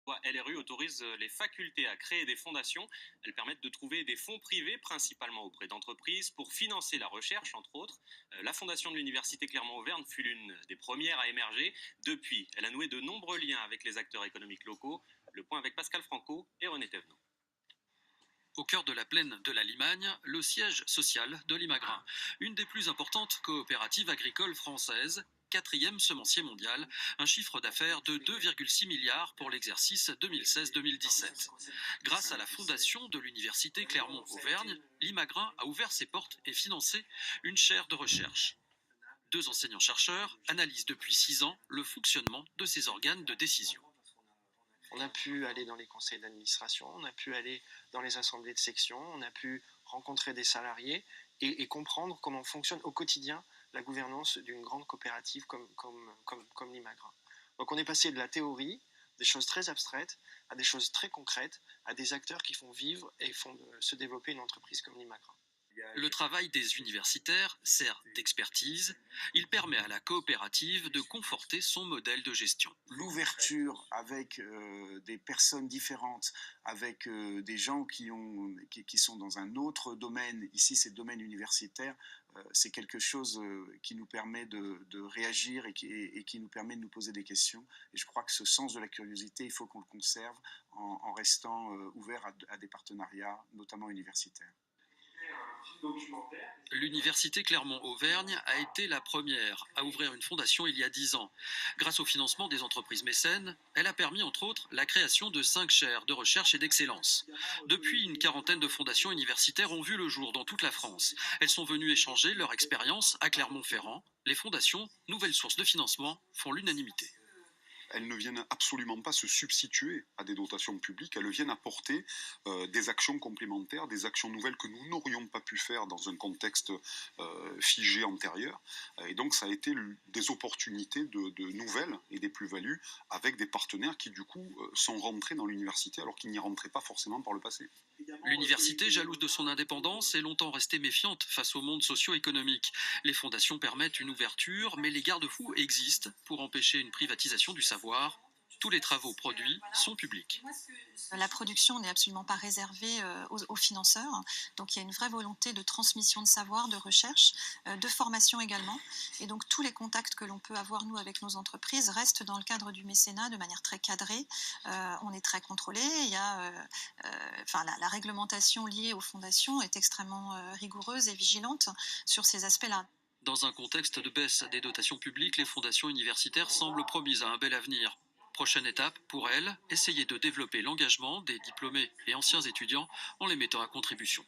loi LRU autorise les facultés à créer des fondations. Elles permettent de trouver des fonds privés, principalement auprès d'entreprises, pour financer la recherche, entre autres. La fondation de l'Université Clermont-Auvergne fut l'une des premières à émerger. Depuis, elle a noué de nombreux liens avec les acteurs économiques locaux. Le point avec Pascal Franco et René Thévenot. Au cœur de la plaine de la Limagne, le siège social de Limagrain, une des plus importantes coopératives agricoles françaises, 4e semencier mondial, un chiffre d'affaires de 2,6 milliards pour l'exercice 2016-2017. Grâce à la fondation de l'Université Clermont-Auvergne, Limagrain a ouvert ses portes et financé une chaire de recherche. 2 enseignants-chercheurs analysent depuis 6 ans le fonctionnement de ces organes de décision. On a pu aller dans les conseils d'administration, on a pu aller dans les assemblées de section, on a pu rencontrer des salariés et comprendre comment fonctionne au quotidien la gouvernance d'une grande coopérative comme Limagrain. Donc on est passé de la théorie, des choses très abstraites, à des choses très concrètes, à des acteurs qui font vivre et font se développer une entreprise comme Limagrain. Le travail des universitaires sert d'expertise. Il permet à la coopérative de conforter son modèle de gestion. L'ouverture avec des personnes différentes, avec des gens qui sont dans un autre domaine, ici c'est le domaine universitaire, c'est quelque chose qui nous permet de réagir et qui nous permet de nous poser des questions. Et je crois que ce sens de la curiosité, il faut qu'on le conserve en restant ouvert à des partenariats, notamment universitaires. L'Université Clermont-Auvergne a été la première à ouvrir une fondation il y a 10 ans. Grâce au financement des entreprises mécènes, elle a permis entre autres la création de 5 chaires de recherche et d'excellence. Depuis, une quarantaine de fondations universitaires ont vu le jour dans toute la France. Elles sont venues échanger leur expérience à Clermont-Ferrand. Les fondations, nouvelles sources de financement, font l'unanimité. Elles ne viennent absolument pas se substituer à des dotations publiques, elles viennent apporter des actions complémentaires, des actions nouvelles que nous n'aurions pas pu faire dans un contexte figé antérieur. Et donc ça a été des opportunités de nouvelles et des plus-values avec des partenaires qui du coup sont rentrés dans l'université alors qu'ils n'y rentraient pas forcément par le passé. L'université, jalouse de son indépendance, est longtemps restée méfiante face au monde socio-économique. Les fondations permettent une ouverture, mais les garde-fous existent pour empêcher une privatisation du savoir. Tous les travaux produits sont publics. La production n'est absolument pas réservée aux financeurs, donc il y a une vraie volonté de transmission de savoir, de recherche, de formation également, et donc tous les contacts que l'on peut avoir nous avec nos entreprises restent dans le cadre du mécénat de manière très cadrée. On est très contrôlé, il y a, la réglementation liée aux fondations est extrêmement rigoureuse et vigilante sur ces aspects-là. Dans un contexte de baisse des dotations publiques, les fondations universitaires semblent promises à un bel avenir. Prochaine étape, pour elles, essayer de développer l'engagement des diplômés et anciens étudiants en les mettant à contribution.